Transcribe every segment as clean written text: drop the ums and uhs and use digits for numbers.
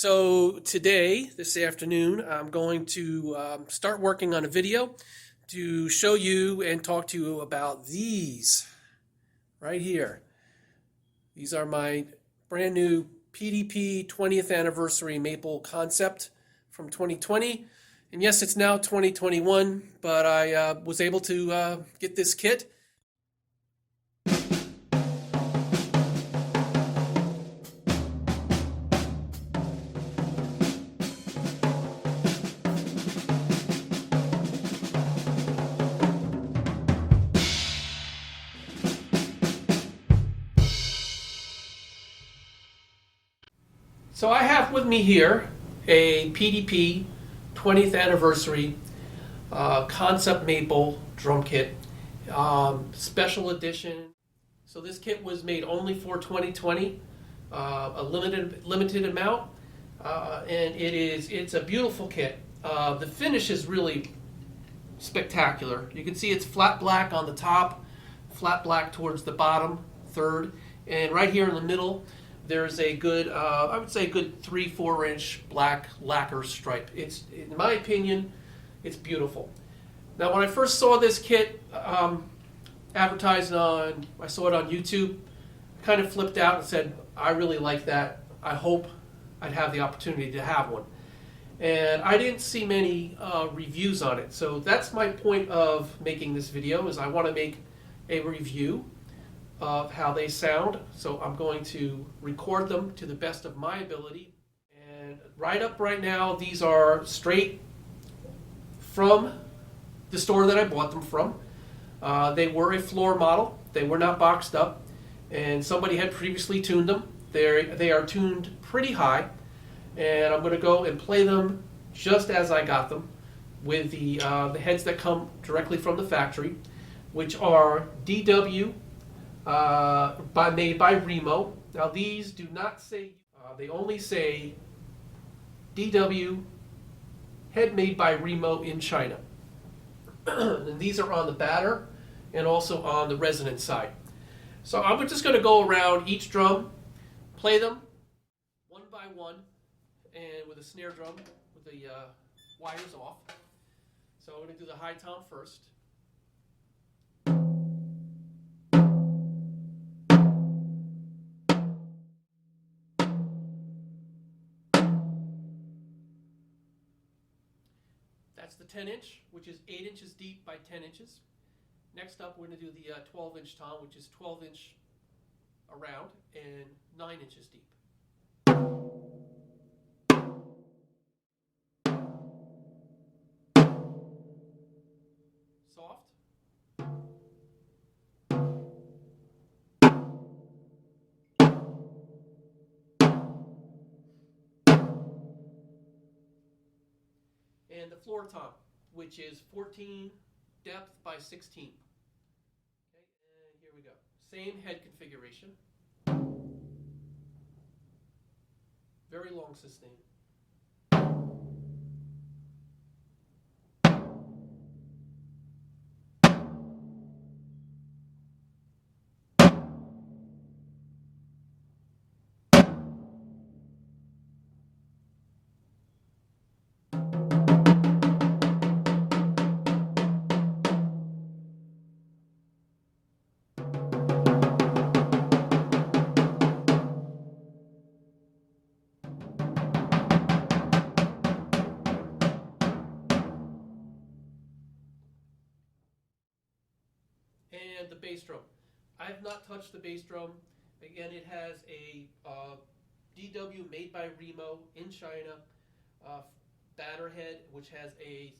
So today, this afternoon, I'm going to start working on a video to show you and talk to you about these right here. These are my brand new PDP 20th anniversary maple concept from 2020. And yes, it's now 2021, but I was able to get this kit. So I have with me here a PDP 20th anniversary concept maple drum kit, special edition. So this kit was made only for 2020, a limited amount, and it's a beautiful kit. The finish is really spectacular. You can see it's flat black on the top, flat black towards the bottom third, and right here in the middle there's a good, I would say a good 3-4 inch black lacquer stripe. It's, in my opinion, it's beautiful. Now when I first saw this kit advertised I saw it on YouTube, I kind of flipped out and said, I really like that. I hope I'd have the opportunity to have one. And I didn't see many reviews on it. So that's my point of making this video, is I want to make a review of how they sound. So I'm going to record them to the best of my ability. And right now, these are straight from the store that I bought them from. They were a floor model. They were not boxed up. And somebody had previously tuned them. They are tuned pretty high. And I'm going to go and play them just as I got them with the heads that come directly from the factory, which are DW made by Remo. Now these do not say, they only say DW head made by Remo in China. And these are on the batter and also on the resonant side. So I'm just going to go around each drum, play them one by one, and with a snare drum with the wires off. So I'm going to do the high tom first. That's the 10 inch, which is 8 inches deep by 10 inches. Next up, we're going to do the 12 inch tom, which is 12 inch around and 9 inches deep. Soft. And the floor tom, which is 14 depth by 16. Okay, and here we go. Same head configuration. Very long sustain. And the bass drum. I have not touched the bass drum. Again, it has a DW made by Remo in China batter head, which has a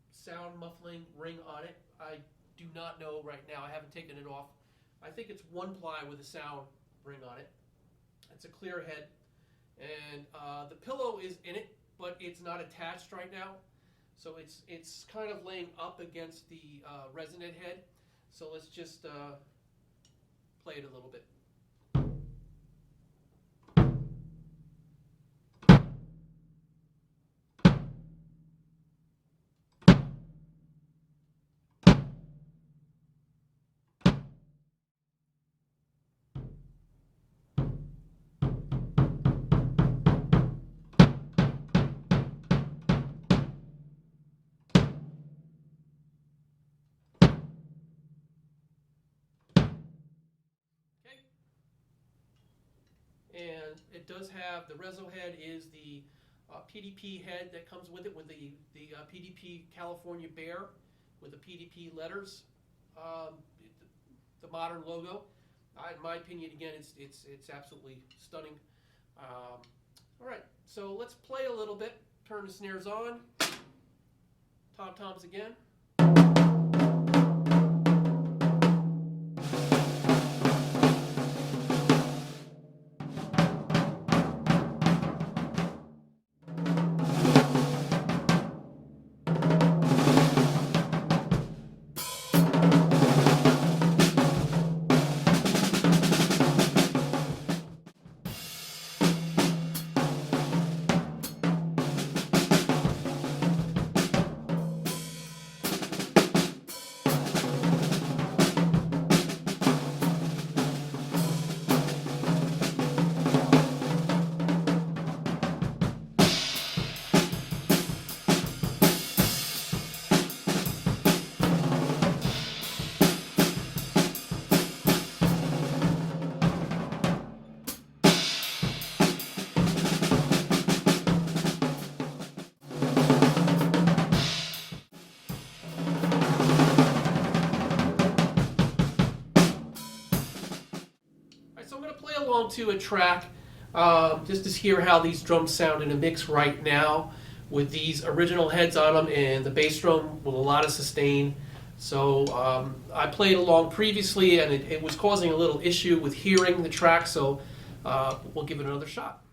sound muffling ring on it. I do not know right now. I haven't taken it off. I think it's 1-ply with a sound ring on it. It's a clear head. And the pillow is in it, but it's not attached right now. So it's kind of laying up against the resonant head. So let's just play it a little bit. and it does have, the Reso head is the PDP head that comes with it, with the PDP California Bear with the PDP letters, the modern logo. In my opinion, again, it's absolutely stunning. All right, so let's play a little bit. Turn the snares on. Tom-toms again. So I'm going to play along to a track just to hear how these drums sound in a mix right now with these original heads on them and the bass drum with a lot of sustain. So I played along previously and it was causing a little issue with hearing the track, so we'll give it another shot.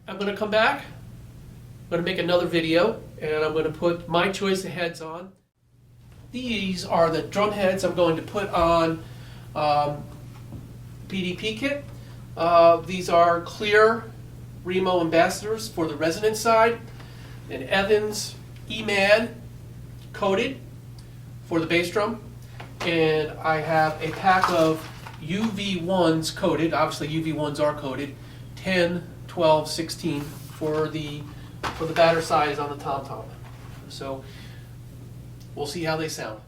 I'm going to come back, I'm going to make another video, and I'm going to put my choice of heads on. These are the drum heads I'm going to put on PDP Kit. These are clear Remo ambassadors for the resonance side, and Evans EMAD coated for the bass drum. And I have a pack of UV1s coated, obviously UV1s are coated, 10, 12, 16 for the batter size on the tom-tom. So we'll see how they sound.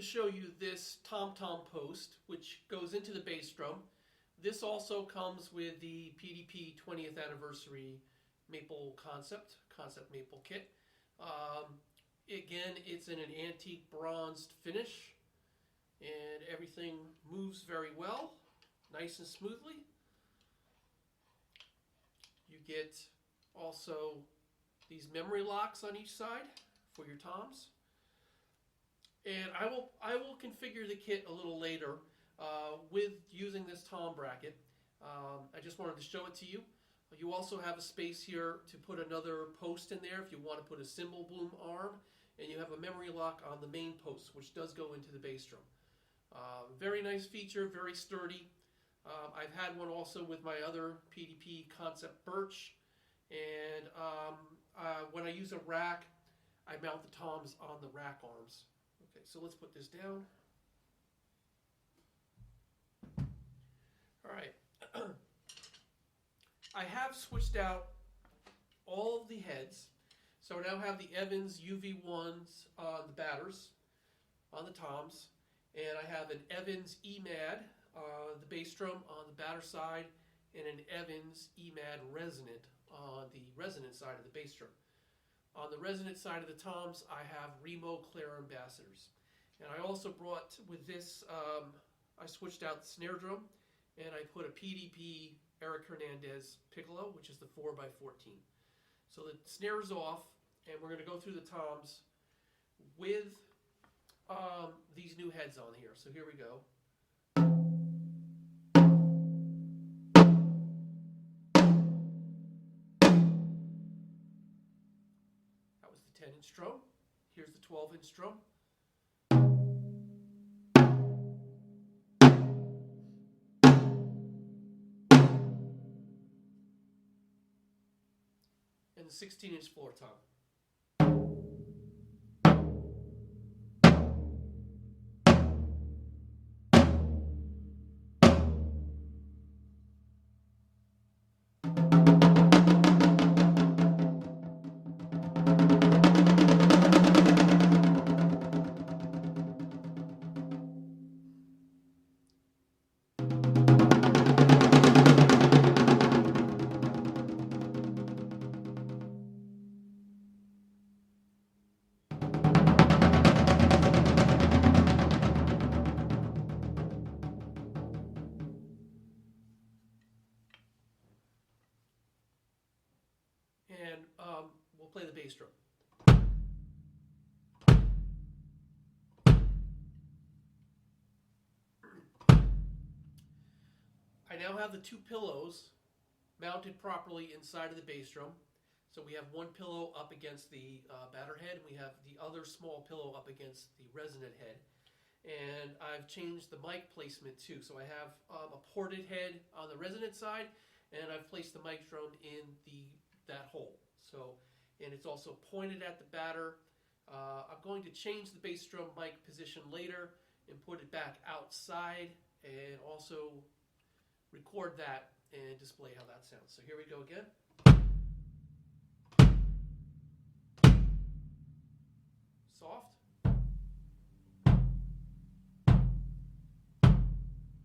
show you this tom-tom post, which goes into the bass drum. This also comes with the PDP 20th anniversary maple concept maple kit. Again, it's in an antique bronzed finish, and everything moves very well, nice and smoothly. You get also these memory locks on each side for your toms. And I will configure the kit a little later with using this tom bracket. I just wanted to show it to you. You also have a space here to put another post in there if you want to put a cymbal bloom arm, and you have a memory lock on the main post, which does go into the bass drum. Very nice feature, very sturdy. I've had one also with my other PDP Concept Birch, and when I use a rack, I mount the toms on the rack arms. Okay, so let's put this down. All right. I have switched out all of the heads. So I now have the Evans UV1s on the batters, on the toms, and I have an Evans EMAD, the bass drum on the batter side, and an Evans EMAD resonant on the resonant side of the bass drum. On the resonant side of the toms, I have Remo Claire Ambassadors. And I also brought with this, I switched out the snare drum, and I put a PDP Eric Hernandez piccolo, which is the 4x14. So the snare is off, and we're going to go through the toms with these new heads on here. So here we go. That was the 10-inch drum. Here's the 12-inch drum. And the 16-inch floor tom. And we'll play the bass drum. I now have the two pillows mounted properly inside of the bass drum. So we have one pillow up against the batter head, and we have the other small pillow up against the resonant head. And I've changed the mic placement too. So I have a ported head on the resonant side, and I've placed the mic drum in that hole. So, and it's also pointed at the batter. I'm going to change the bass drum mic position later and put it back outside, and also record that and display how that sounds. So here we go again. Soft.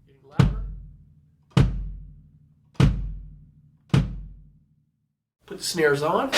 Getting louder. Put the snares on.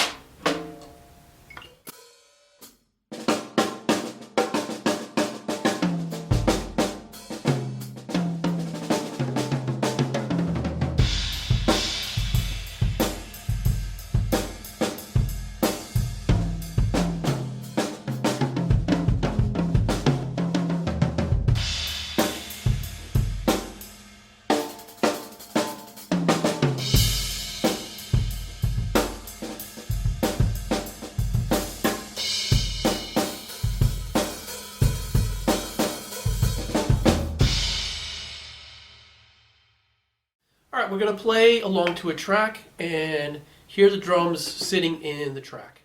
All right, we're going to play along to a track and hear the drums sitting in the track.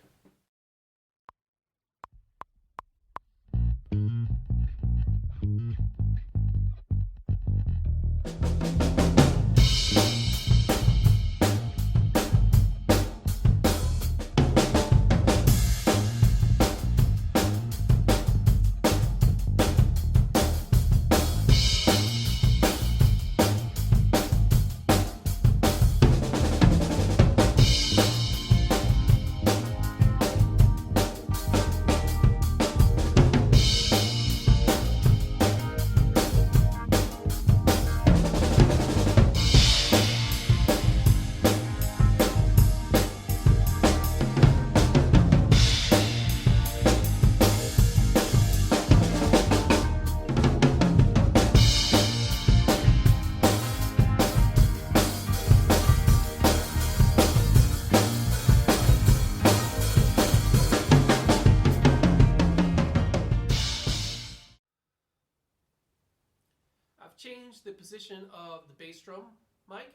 I've changed the position of the bass drum mic,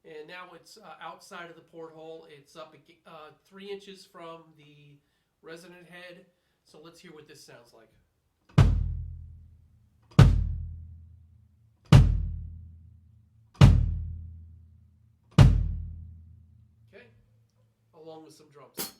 and now it's outside of the porthole. It's up 3 inches from the resonant head. So let's hear what this sounds like. Okay, along with some drums.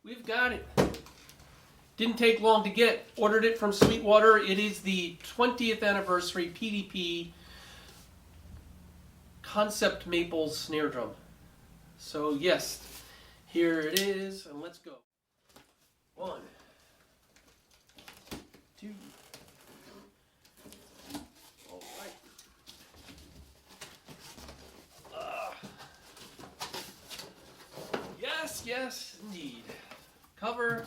We've got it. Didn't take long to get. Ordered it from Sweetwater. It is the 20th anniversary PDP Concept Maple snare drum. So yes, here it is, and let's go. 1, 2. All right. Yes, indeed. Cover.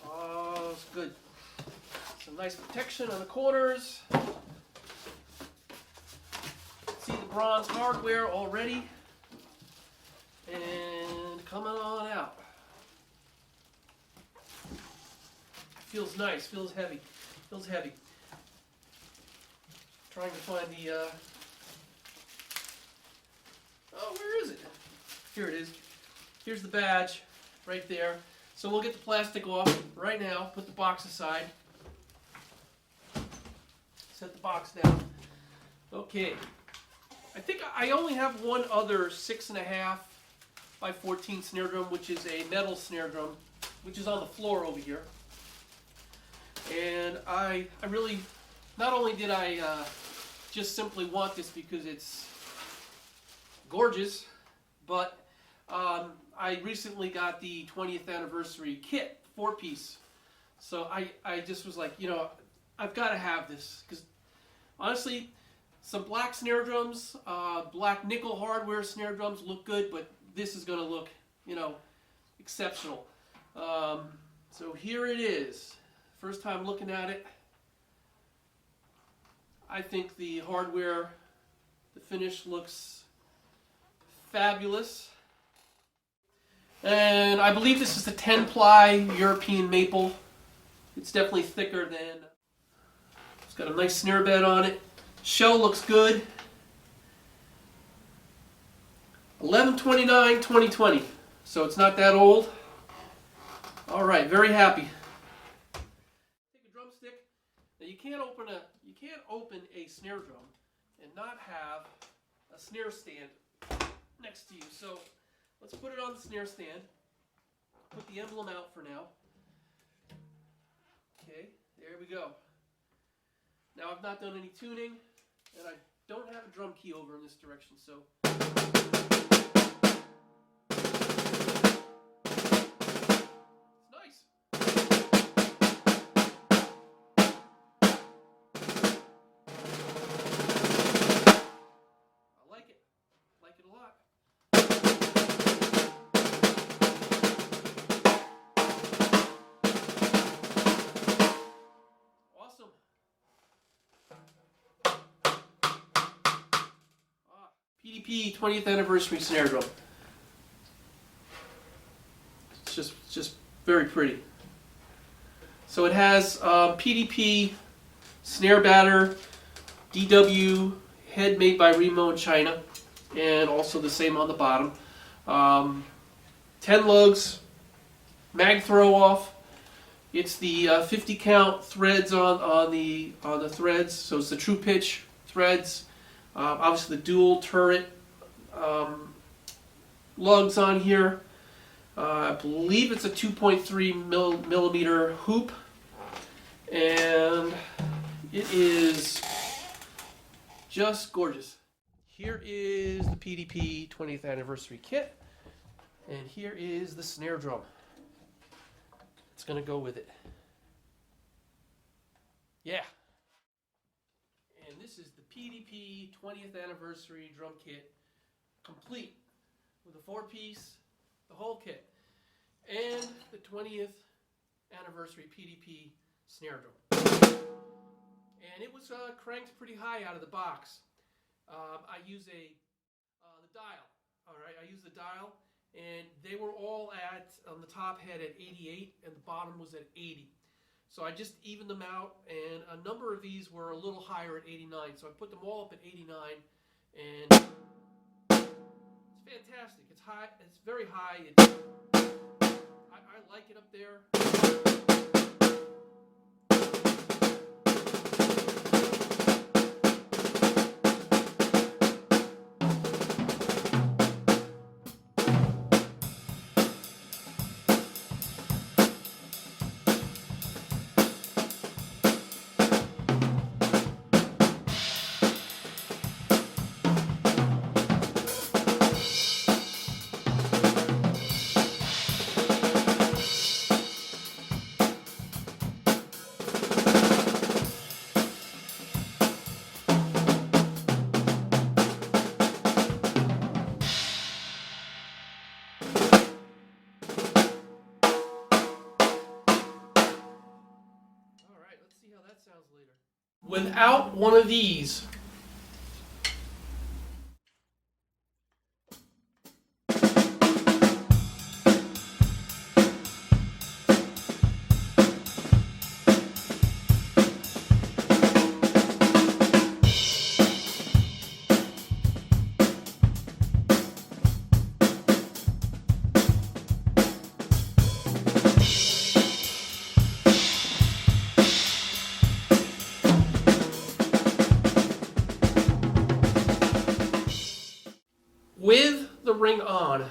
Oh, it's good. Some nice protection on the corners. See the bronze hardware already. And coming on out. Feels nice, feels heavy. Feels heavy. Trying to find the oh, where is it? Here it is. Here's the badge right there. So we'll get the plastic off right now, put the box aside. Set the box down. Okay. I think I only have one other 6.5 by 14 snare drum, which is a metal snare drum, which is on the floor over here. And I really, not only did I just simply want this because it's gorgeous, but I recently got the 20th anniversary kit, 4-piece. So I just was like, you know, I've got to have this. Because honestly, some black snare drums, black nickel hardware snare drums look good, but this is going to look, you know, exceptional. So here it is. First time looking at it. I think the hardware, the finish looks fabulous. And I believe this is the 10-ply European maple. It's definitely thicker than. It's got a nice snare bed on it. Shell looks good. 11/29/2020. So it's not that old. All right, very happy. Take a drumstick. Now you can't open a snare drum and not have a snare stand next to you. So let's put it on the snare stand. Put the emblem out for now. Okay, there we go. Now I've not done any tuning, and I don't have a drum key over in this direction, so. It's nice. I like it. Like it a lot. Awesome. PDP 20th anniversary snare drum. It's just very pretty. So it has PDP snare batter, DW head made by Remo in China, and also the same on the bottom. 10 lugs, mag throw off. It's the 50 count threads on the threads, so it's the true pitch threads. Obviously the dual turret lugs on here. I believe it's a 2.3 millimeter hoop, and it is just gorgeous. Here is the PDP 20th anniversary kit, and here is the snare drum. It's going to go with it. Yeah. And this is the PDP 20th anniversary drum kit, complete with a 4-piece, the whole kit, and the 20th anniversary PDP snare drum. And it was cranked pretty high out of the box. I use the dial. All right, I use the dial, and they were all on the top head at 88, and the bottom was at 80. So I just evened them out, and a number of these were a little higher at 89. So I put them all up at 89, and it's fantastic. It's high. It's very high. I like it up there. See how that sounds later. Without one of these, with the ring on,